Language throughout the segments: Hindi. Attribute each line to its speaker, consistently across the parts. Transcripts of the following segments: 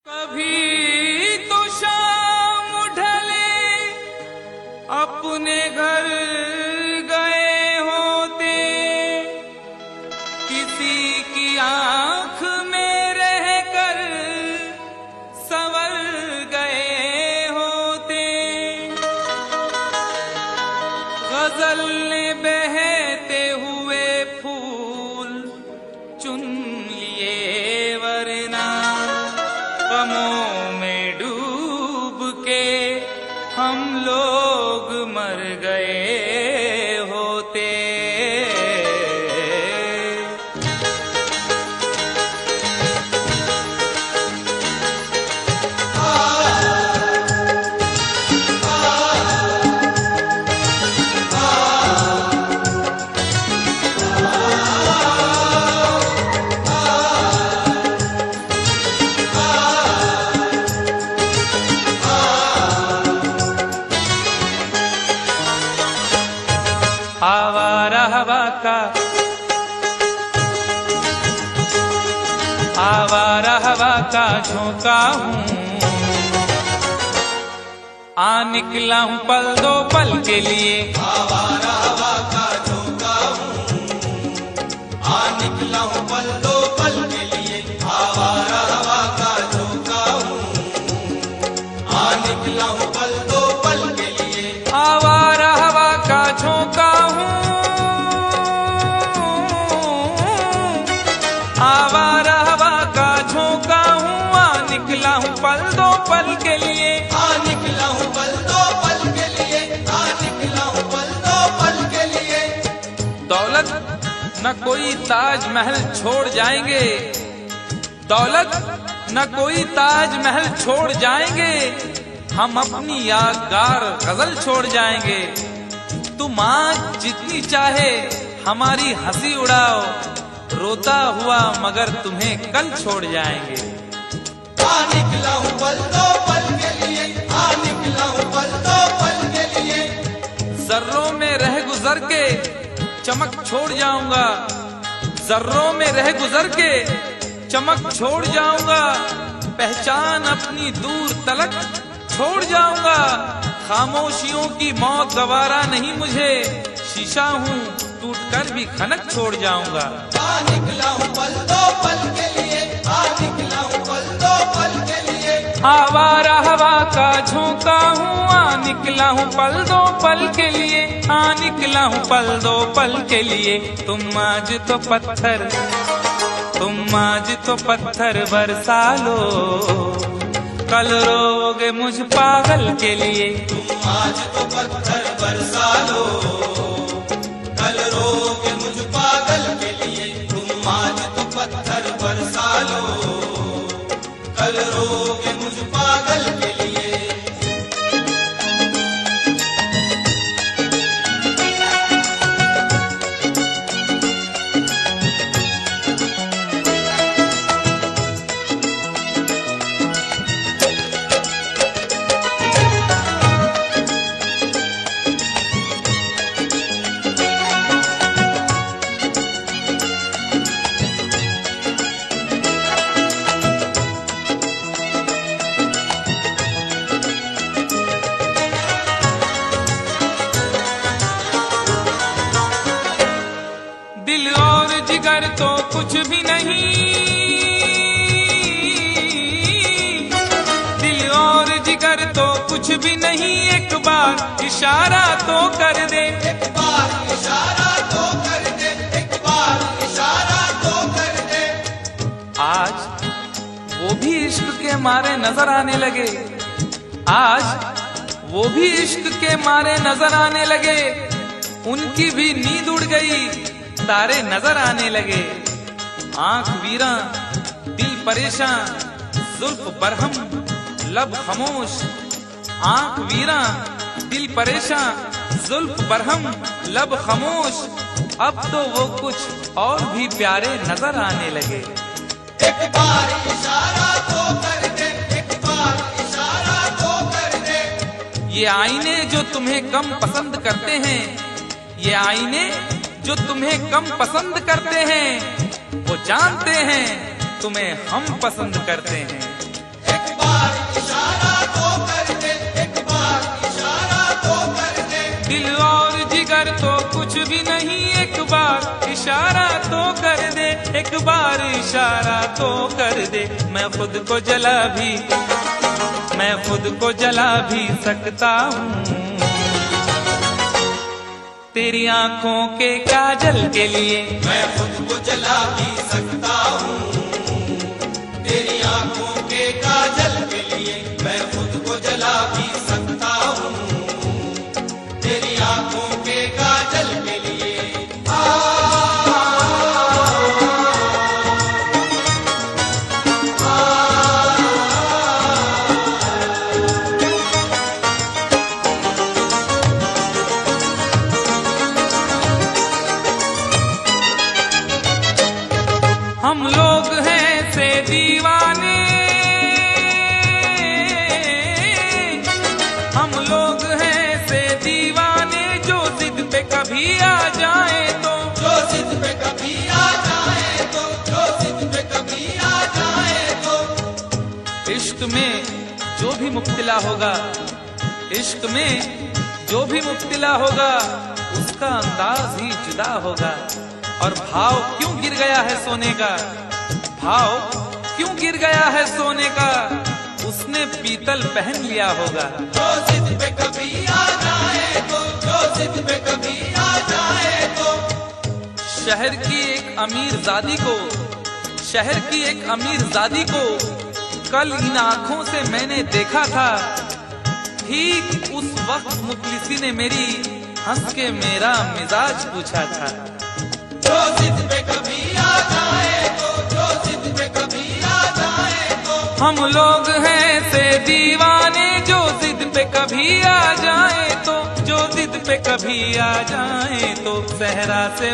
Speaker 1: कभी तो शाम ढले अपने घर गए होते, किसी की आंख में रहकर संवर गए होते। गजल ने बहते हुए फूल चुन लिए, वरना गमों में डूब के हम लोग मर गए होते। आवारा हवा का झोंका हूँ, आ निकला हूँ पल दो पल के लिए।
Speaker 2: आवारा हवा का झोंका हूँ, आ निकला हूँ पल दो पल के लिए। आवारा हवा का झोंका हूँ, आ निकला हूँ पल दो पल के लिए।
Speaker 1: आवारा हवा का झोंका हूँ, आवारा हवा का झोंका हूँ, आ निकला हूँ पल दो पल के लिए।
Speaker 2: आ निकला हूँ पल दो पल के लिए, आ निकला हूँ पल दो पल के लिए।
Speaker 1: दौलत न कोई ताजमहल छोड़ जाएंगे, दौलत न कोई ताजमहल छोड़ जाएंगे, हम अपनी यादगार गजल छोड़ जाएंगे। तुम आँख जितनी चाहे हमारी हंसी उड़ाओ, रोता हुआ मगर तुम्हें कल छोड़ जाएंगे।
Speaker 2: आ निकला हूँ पल दो पल के लिए, आ निकला हूँ पल दो पल के लिए।
Speaker 1: जर्रों में रह गुजर के चमक छोड़ जाऊंगा, जर्रों में रह गुजर के चमक छोड़ जाऊंगा, पहचान अपनी दूर तलक छोड़ जाऊंगा। खामोशियों की मौत गवारा नहीं मुझे, शीशा हूँ टूट कर भी खनक छोड़ जाऊंगा।
Speaker 2: आ निकला हूँ पल दो पल के लिए, आ निकला हूँ पल दो पल के लिए।
Speaker 1: आवारा हवा का झोंका हूँ, आ निकला हूँ पल दो पल के लिए, आ निकला हूँ पल दो पल के लिए। तुम आज तो पत्थर, तुम आज तो पत्थर बरसा लो, कल रोगे मुझ पागल के लिए।
Speaker 2: तुम आज तो पत्थर बरसा लो, कल रोगे मुझ पागल के लिए। तुम आज तो पत्थर बरसा लो, कल रोगे मुझ पागल के लिए।
Speaker 1: दिल और जिगर तो कुछ भी नहीं, दिल और जिगर तो कुछ भी नहीं, एक बार इशारा तो कर दे।
Speaker 2: एक बार इशारा तो कर दे, एक बार इशारा तो कर दे।
Speaker 1: आज वो भी इश्क के मारे नजर आने लगे, आज वो भी इश्क के मारे नजर आने लगे, उनकी भी नींद उड़ गई, तारे नजर आने लगे। आंख वीरा दिल परेशान, जुल्फ बरहम लब खामोश। आंख वीरा दिल परेशान, जुल्फ बरहम लब खामोश, अब तो वो कुछ और भी प्यारे नजर आने लगे।
Speaker 2: एक बार इशारा तो कर दे, एक बार इशारा तो कर दे।
Speaker 1: ये आईने जो तुम्हें कम पसंद करते हैं, ये आईने जो तुम्हें कम पसंद करते हैं, वो जानते हैं तुम्हें हम पसंद करते हैं।
Speaker 2: एक
Speaker 1: इशारा तो कर दे, एक बार इशारा तो कर दे। मैं खुद को जला भी सकता हूँ तेरी आंखों के काजल के लिए।
Speaker 2: मैं खुद को जला भी सकता हूँ तेरी आंखों के काजल के लिए। मैं खुद को जला भी सकता हूँ तेरी आंखों के काजल के लिए।
Speaker 1: हम लोग हैं से दीवाने, हम लोग हैं से दीवाने, जो जिद पे कभी आ जाए तो,
Speaker 2: जो जिद पे कभी आ जाए तो, जो जिद पे कभी आ जाए तो।
Speaker 1: इश्क में जो भी मुब्तला होगा, इश्क में जो भी मुब्तला होगा, उसका अंदाज ही जुदा होगा। और भाव क्यों गिर गया है सोने का, भाव क्यों गिर गया है सोने का, उसने पीतल पहन लिया होगा।
Speaker 2: जो जिद पे कभी आ जाए तो, जो जिद पे कभी आ जाए तो।
Speaker 1: शहर की एक अमीर जादी को कल इन आंखों से मैंने देखा था। ठीक उस वक्त मुफलिसी ने मेरी हंस के मेरा मिजाज पूछा था।
Speaker 2: जो जिद पे कभी आ जाए तो, जो जिद पे कभी आ जाए तो।
Speaker 1: हम लोग हैं से दीवाने, जो जिद पे कभी आ जाए तो, जो जिद पे कभी आ जाए तो। सहरा से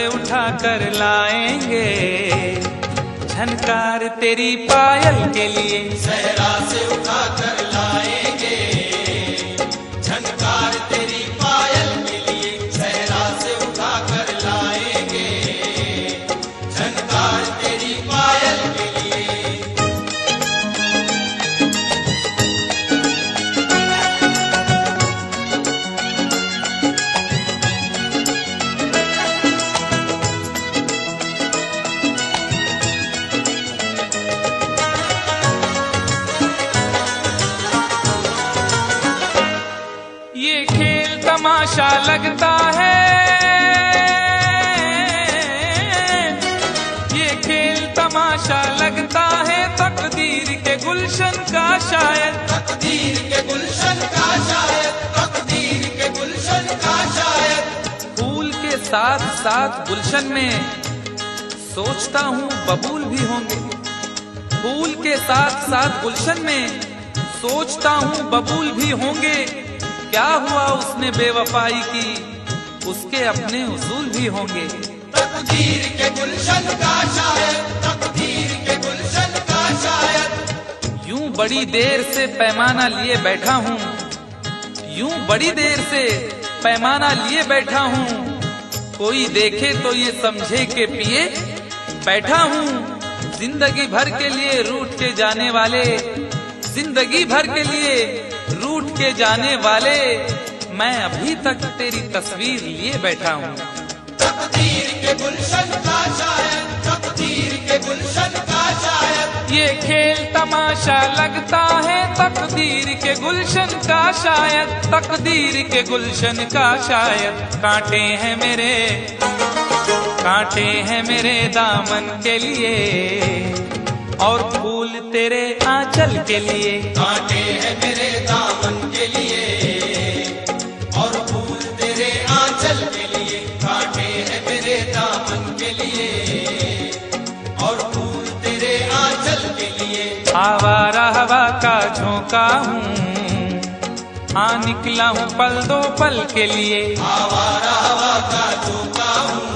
Speaker 1: उठाकर लाएंगे झनकार तेरी पायल के लिए।
Speaker 2: सहरा से उठा कर लाएंगे झनकार तेरी पायल के लिए। सहरा से उठा कर लाएंगे झनकार तेरी पायल के लिए।
Speaker 1: ये खेल तमाशा लगता है, ये खेल तमाशा लगता है, तकदीर के गुलशन का शायद।
Speaker 2: तकदीर के गुलशन का शायद, तकदीर के गुलशन का शायद।
Speaker 1: फूल के साथ साथ गुलशन में सोचता हूँ बबूल भी होंगे। फूल के साथ साथ गुलशन में सोचता हूँ बबूल भी होंगे। क्या हुआ उसने बेवफाई की, उसके अपने उसूल भी होंगे।
Speaker 2: तकदीर के गुलशन का शायद, तकदीर के गुलशन का शायद।
Speaker 1: यूं बड़ी देर से पैमाना लिए बैठा हूँ, यूं बड़ी देर से पैमाना लिए बैठा हूँ। कोई देखे तो ये समझे के पिए बैठा हूँ। जिंदगी भर के लिए रूठ के जाने वाले, जिंदगी भर के लिए रूठ के जाने वाले, मैं अभी तक तेरी तस्वीर लिए बैठा हूँ।
Speaker 2: तकदीर के गुलशन का शायद, तकदीर के गुलशन का शायद।
Speaker 1: ये खेल तमाशा लगता है, तकदीर के गुलशन का शायद, तकदीर के गुलशन का शायद। कांटे हैं मेरे दामन के लिए, और फूल तेरे आंचल के लिए।
Speaker 2: कांटे हैं मेरे दामन के लिए, और फूल तेरे आंचल के लिए। कांटे हैं मेरे दामन के लिए, और फूल तेरे आंचल के लिए।
Speaker 1: आवारा हवा का झोंका हूँ, हाँ निकला हूँ पल दो पल के लिए।
Speaker 2: आवारा हवा का झोंका हूँ,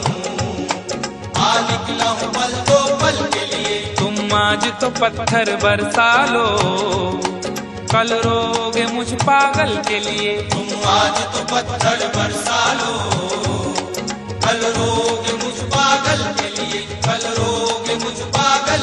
Speaker 2: हाँ निकला हूँ पल दो पल के लिए।
Speaker 1: तुम आज तो पत्थर बरसा लो, कल रोगे मुझ पागल के लिए।
Speaker 2: तुम आज तो पत्थर बरसा लो, कल रोगे मुझ पागल के लिए। कल रोगे मुझ पागल